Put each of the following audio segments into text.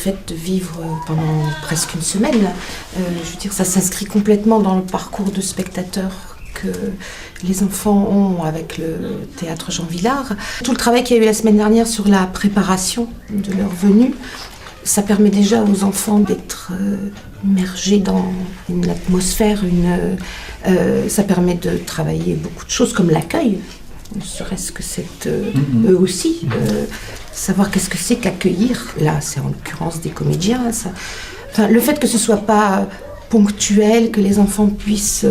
fait de vivre pendant presque une semaine. Je veux dire, ça s'inscrit complètement dans le parcours de spectateur que les enfants ont avec le théâtre Jean Vilar. Tout le travail qu'il y a eu la semaine dernière sur la préparation de leur venue, ça permet déjà aux enfants d'être immergés dans une atmosphère, ça permet de travailler beaucoup de choses comme l'accueil, ne serait-ce que eux aussi, savoir qu'est-ce que c'est qu'accueillir. Là, c'est en l'occurrence des comédiens. Le fait que ce ne soit pas ponctuel, que les enfants puissent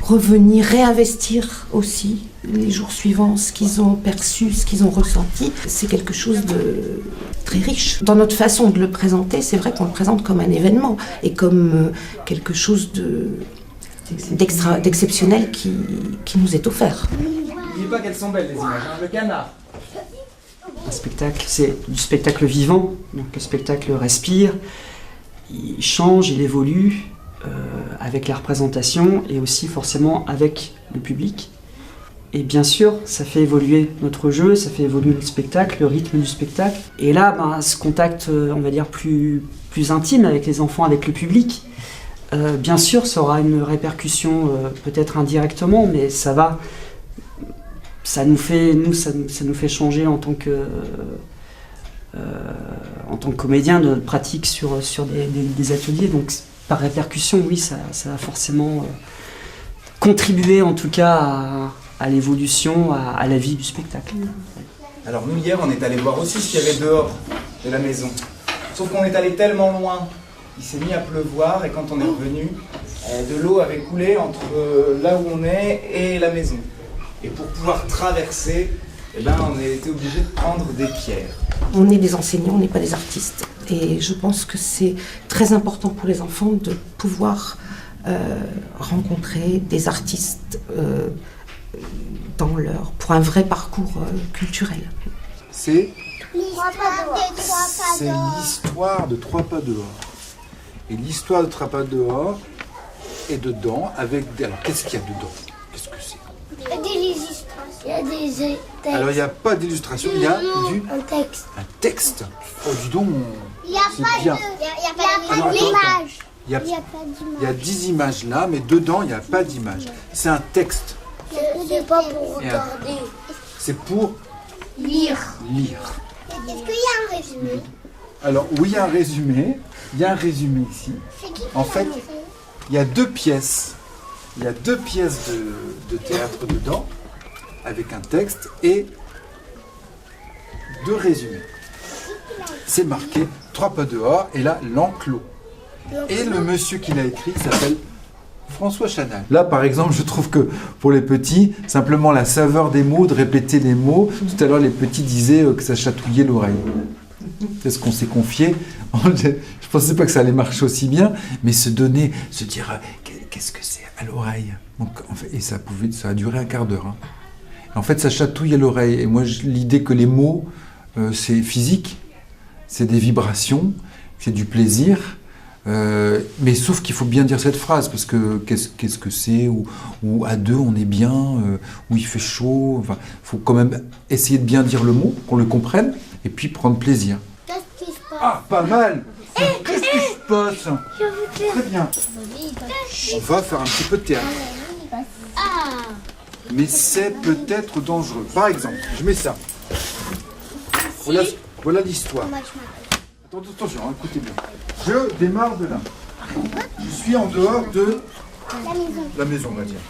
revenir, réinvestir aussi les jours suivants ce qu'ils ont perçu, ce qu'ils ont ressenti, c'est quelque chose de très riche. Dans notre façon de le présenter, c'est vrai qu'on le présente comme un événement et comme quelque chose d'exceptionnel qui nous est offert. N'oubliez pas qu'elles sont belles les images, hein, le canard. Un spectacle, c'est du spectacle vivant, donc le spectacle respire, il change, il évolue avec la représentation et aussi forcément avec le public. Et bien sûr, ça fait évoluer notre jeu, ça fait évoluer le spectacle, le rythme du spectacle. Et là, ce contact, on va dire, plus intime avec les enfants, avec le public, bien sûr, ça aura une répercussion peut-être indirectement, mais ça nous fait changer en tant que comédien de notre pratique sur des ateliers. Donc, par répercussion, oui, ça va forcément contribuer en tout cas à l'évolution, à la vie du spectacle. Alors nous hier on est allé voir aussi ce qu'il y avait dehors de la maison. Sauf qu'on est allé tellement loin, il s'est mis à pleuvoir et quand on est revenu, de l'eau avait coulé entre là où on est et la maison. Et pour pouvoir traverser, on a été obligé de prendre des pierres. On est des enseignants, on n'est pas des artistes. Et je pense que c'est très important pour les enfants de pouvoir rencontrer des artistes pour un vrai parcours culturel. C'est l'histoire de Trois pas dehors. Et l'histoire de Trois pas dehors est dedans avec des... Alors qu'est-ce qu'il y a dedans? Qu'est-ce que c'est? Il y a des illustrations. Il y a des textes. Alors il n'y a pas d'illustration, il y a un texte. un texte. Oh dis donc, Il n'y a pas d'image. Il y a 10 images là, mais dedans il n'y a pas d'image. C'est un texte. C'est pas pour regarder. C'est pour Lire. Est-ce qu'il y a un résumé? Alors oui, il y a un résumé. Il y a un résumé ici. En fait, il y a 2 pièces. Il y a 2 pièces de théâtre dedans, avec un texte et 2 résumés. C'est marqué Trois pas dehors et là l'enclos. Et le monsieur qui l'a écrit s'appelle François Chanal. Là, par exemple, je trouve que pour les petits, simplement la saveur des mots, de répéter les mots. Tout à l'heure, les petits disaient que ça chatouillait l'oreille. C'est ce qu'on s'est confié. Je ne pensais pas que ça allait marcher aussi bien, mais se dire qu'est-ce que c'est à l'oreille. Et ça a duré un quart d'heure. Hein. En fait, ça chatouille à l'oreille. Et moi, l'idée que les mots, c'est physique, c'est des vibrations, c'est du plaisir. Mais sauf qu'il faut bien dire cette phrase, parce que qu'est-ce que c'est, ou à 2 on est bien, ou il fait chaud. Enfin, faut quand même essayer de bien dire le mot, qu'on le comprenne, et puis prendre plaisir. Qu'est-ce qui se passe? Ah, pas mal. Qu'est-ce qui se passe? Très bien. On va faire un petit peu de théâtre. Mais c'est peut-être dangereux. Par exemple, je mets ça. Voilà l'histoire. Attention, écoutez bien. Je démarre de là. Je suis en dehors de la maison, on va dire.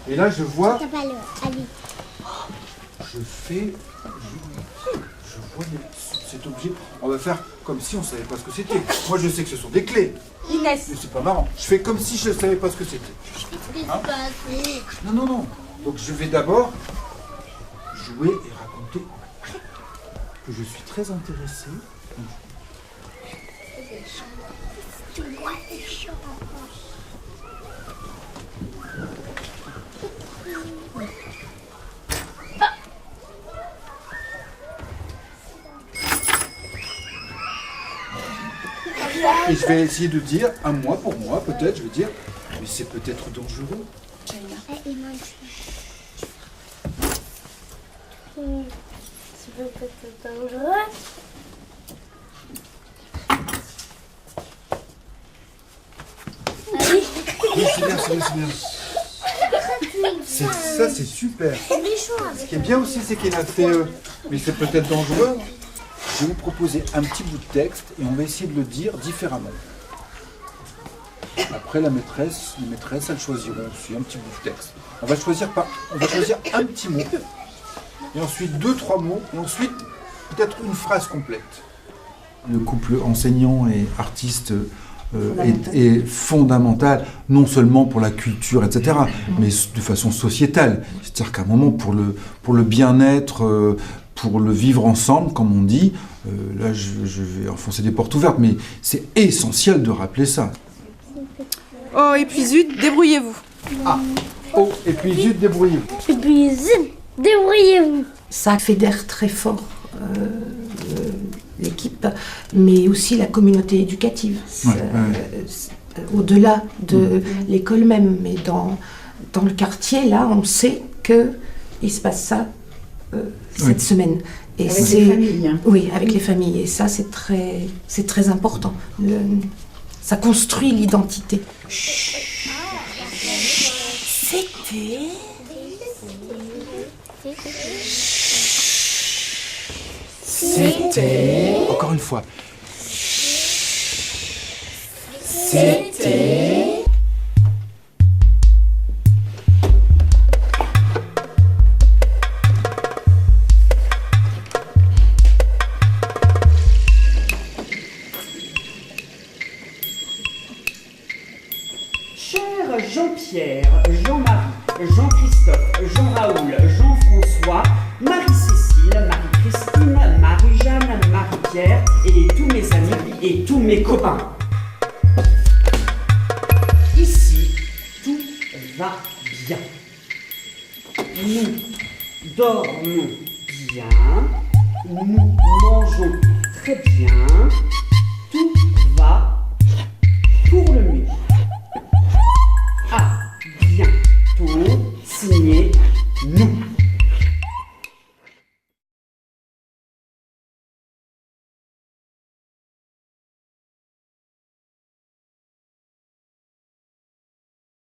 Et là, je vois. Je vois cet objet. On va faire comme si on ne savait pas ce que c'était. Moi, je sais que ce sont des clés. Inès. Mais c'est pas marrant. Je fais comme si je ne savais pas ce que c'était. Hein? Non. Donc, je vais d'abord jouer et raconter que je suis très intéressé. Et je vais essayer de dire, pour moi peut-être, je vais dire, mais c'est peut-être dangereux. C'est peut-être dangereux. Oui, c'est bien, c'est bien, c'est bien. Ça, c'est super. Ce qui est bien aussi, c'est qu'il a fait, mais c'est peut-être dangereux. Je vais vous proposer un petit bout de texte et on va essayer de le dire différemment. Après, les maîtresses, elles choisiront aussi un petit bout de texte. On va choisir un petit mot, et ensuite 2-3 mots, et ensuite peut-être une phrase complète. Le couple enseignant et artiste est fondamental, non seulement pour la culture, etc., mais de façon sociétale. C'est-à-dire qu'à un moment, pour le bien-être, pour le vivre ensemble, comme on dit, là je vais enfoncer des portes ouvertes, mais c'est essentiel de rappeler ça. Oh, et puis zut, débrouillez-vous. Ah, oh, et puis zut, débrouillez-vous. Et puis, zut, débrouillez-vous. Ça fédère très fort l'équipe, mais aussi la communauté éducative. Au-delà de l'école même, mais dans le quartier, là, on sait qu'il se passe ça cette semaine. Et avec les familles. Hein. Oui, avec les familles. Et ça, c'est très important. Ça construit l'identité. C'était... Encore une fois. C'était... Cher Jean-Pierre, Jean-Marie, Jean-Christophe, Jean-Raoul, Jean-François, Marie-Cécile, Marie-Christine, Marie-Jeanne, Marie-Pierre et tous mes amis et tous mes copains. Ici, tout va bien. Nous dormons bien, nous mangeons très bien, tout va pour le mieux. À bientôt, signé nous.